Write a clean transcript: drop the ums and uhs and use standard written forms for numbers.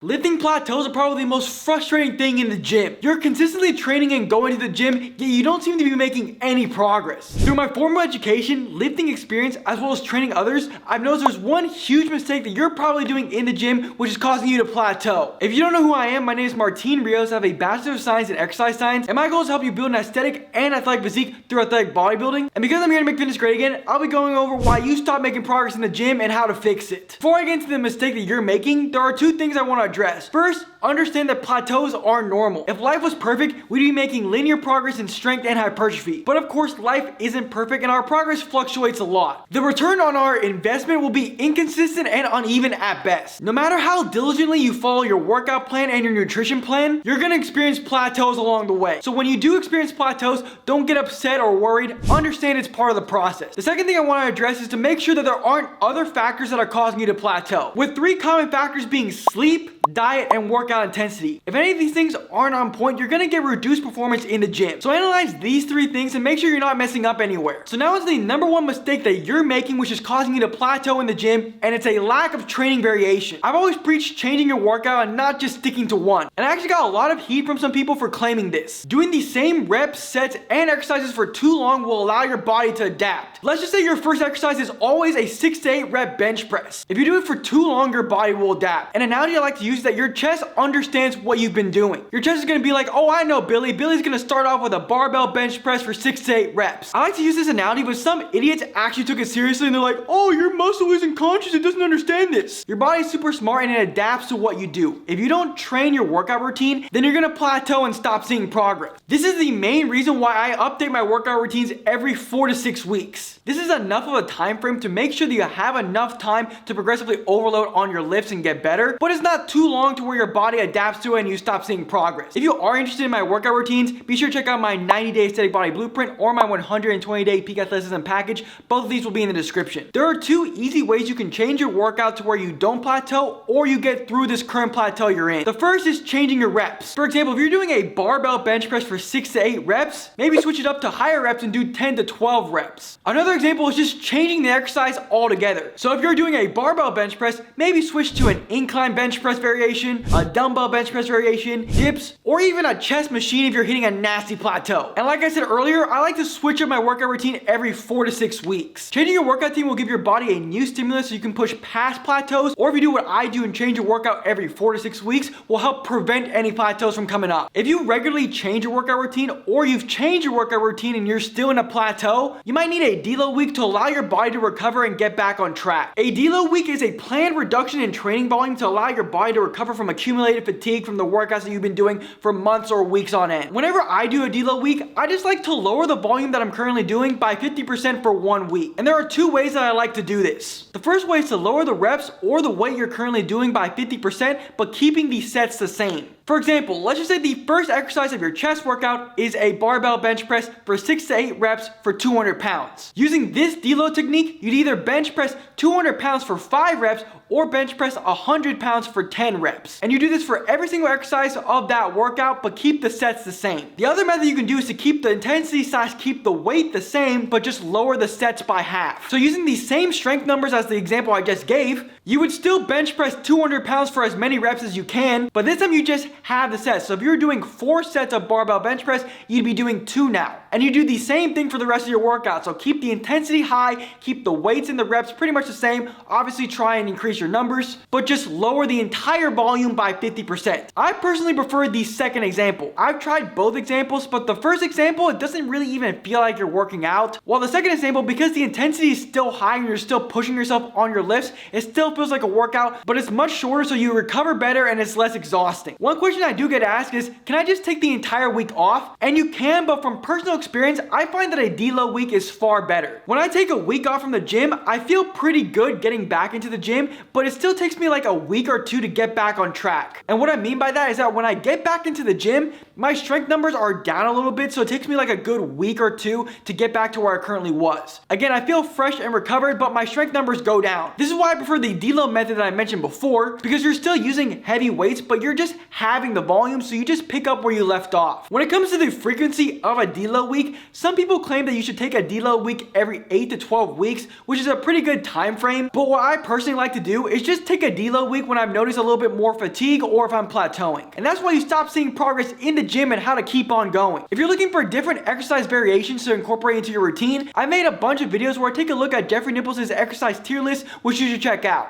Lifting plateaus are probably the most frustrating thing in the gym. You're consistently training and going to the gym, yet you don't seem to be making any progress. Through my formal education, lifting experience, as well as training others, I've noticed there's one huge mistake that you're probably doing in the gym, which is causing you to plateau. If you don't know who I am, my name is Rios. I have a Bachelor of Science in Exercise Science, and my goal is to help you build an aesthetic and athletic physique through athletic bodybuilding. And because I'm here to make fitness great again, I'll be going over why you stopped making progress in the gym and how to fix it. Before I get into the mistake that you're making, there are two things I want to address. First, understand that plateaus are normal. If life was perfect, we'd be making linear progress in strength and hypertrophy. But of course, life isn't perfect and our progress fluctuates a lot. The return on our investment will be inconsistent and uneven at best. No matter how diligently you follow your workout plan and your nutrition plan, you're gonna experience plateaus along the way. So when you do experience plateaus, don't get upset or worried. Understand it's part of the process. The second thing I want to address is to make sure that there aren't other factors that are causing you to plateau. With three common factors being sleep, diet, and workout intensity. If any of these things aren't on point, you're gonna get reduced performance in the gym. So analyze these three things and make sure you're not messing up anywhere. So now it's the number one mistake that you're making, which is causing you to plateau in the gym, and it's a lack of training variation. I've always preached changing your workout and not just sticking to one. And I actually got a lot of heat from some people for claiming this. Doing the same reps, sets, and exercises for too long will allow your body to adapt. Let's just say your first exercise is always a 6 to 8 rep bench press. If you do it for too long, your body will adapt. An analogy I like to use is that your chest understands what you've been doing. Your chest is going to be like, oh, I know Billy. Billy's going to start off with a barbell bench press for 6 to 8 reps. I like to use this analogy, but some idiots actually took it seriously and they're like, oh, your muscle isn't conscious. It doesn't understand this. Your body's super smart and it adapts to what you do. If you don't train your workout routine, then you're going to plateau and stop seeing progress. This is the main reason why I update my workout routines every 4 to 6 weeks. This is enough of a time frame to make sure that you have enough time to progressively overload on your lifts and get better, but it's not too long to where your body adapts to it and you stop seeing progress. If you are interested in my workout routines, be sure to check out my 90-day aesthetic body blueprint or my 120-day peak athleticism package. Both of these will be in the description. There are two easy ways you can change your workout to where you don't plateau or you get through this current plateau you're in. The first is changing your reps. For example, if you're doing a barbell bench press for 6 to 8 reps, maybe switch it up to higher reps and do 10 to 12 reps. Another example is just changing the exercise altogether. So if you're doing a barbell bench press, maybe switch to an incline bench press variation, a dumbbell bench press variation, dips, or even a chest machine if you're hitting a nasty plateau. And like I said earlier, I like to switch up my workout routine every 4 to 6 weeks. Changing your workout routine will give your body a new stimulus so you can push past plateaus, or if you do what I do and change your workout every 4 to 6 weeks, will help prevent any plateaus from coming up. If you regularly change your workout routine, or you've changed your workout routine and you're still in a plateau, you might need a deload week to allow your body to recover and get back on track. A deload week is a planned reduction in training volume to allow your body to recover from accumulated fatigue from the workouts that you've been doing for months or weeks on end. Whenever I do a deload week, I just like to lower the volume that I'm currently doing by 50% for 1 week. And there are two ways that I like to do this. The first way is to lower the reps or the weight you're currently doing by 50%, but keeping the sets the same. For example, let's just say the first exercise of your chest workout is a barbell bench press for 6 to 8 reps for 200 pounds. Using this deload technique, you'd either bench press 200 pounds for 5 reps or bench press 100 pounds for 10 reps. And you do this for every single exercise of that workout, but keep the sets the same. The other method you can do is to keep the intensity / keep the weight the same, but just lower the sets by half. So using the same strength numbers as the example I just gave, you would still bench press 200 pounds for as many reps as you can, but this time you just have the sets. So if you're doing 4 sets of barbell bench press, you'd be doing 2 now. And you do the same thing for the rest of your workout. So keep the intensity high, keep the weights and the reps pretty much the same. Obviously try and increase your numbers, but just lower the entire volume by 50%. I personally prefer the second example. I've tried both examples, but the first example, it doesn't really even feel like you're working out. While the second example, because the intensity is still high and you're still pushing yourself on your lifts, it still feels like a workout, but it's much shorter so you recover better and it's less exhausting. One question I do get asked is, can I just take the entire week off? And you can, but from personal experience, I find that a deload week is far better. When I take a week off from the gym, I feel pretty good getting back into the gym, but it still takes me like a week or 2 to get back on track. And what I mean by that is that when I get back into the gym, My strength numbers are down a little bit, so it takes me like a good week or two to get back to where I currently was. Again, I feel fresh and recovered, but my strength numbers go down. This is why I prefer the deload method that I mentioned before, because you're still using heavy weights, but you're just having the volume, so you just pick up where you left off. When it comes to the frequency of a deload week, some people claim that you should take a deload week every 8 to 12 weeks, which is a pretty good time frame, but what I personally like to do is just take a deload week when I've noticed a little bit more fatigue or if I'm plateauing. And that's why you stop seeing progress in the gym and how to keep on going. If you're looking for different exercise variations to incorporate into your routine, I made a bunch of videos where I take a look at Jeffrey Nichols' exercise tier list, which you should check out.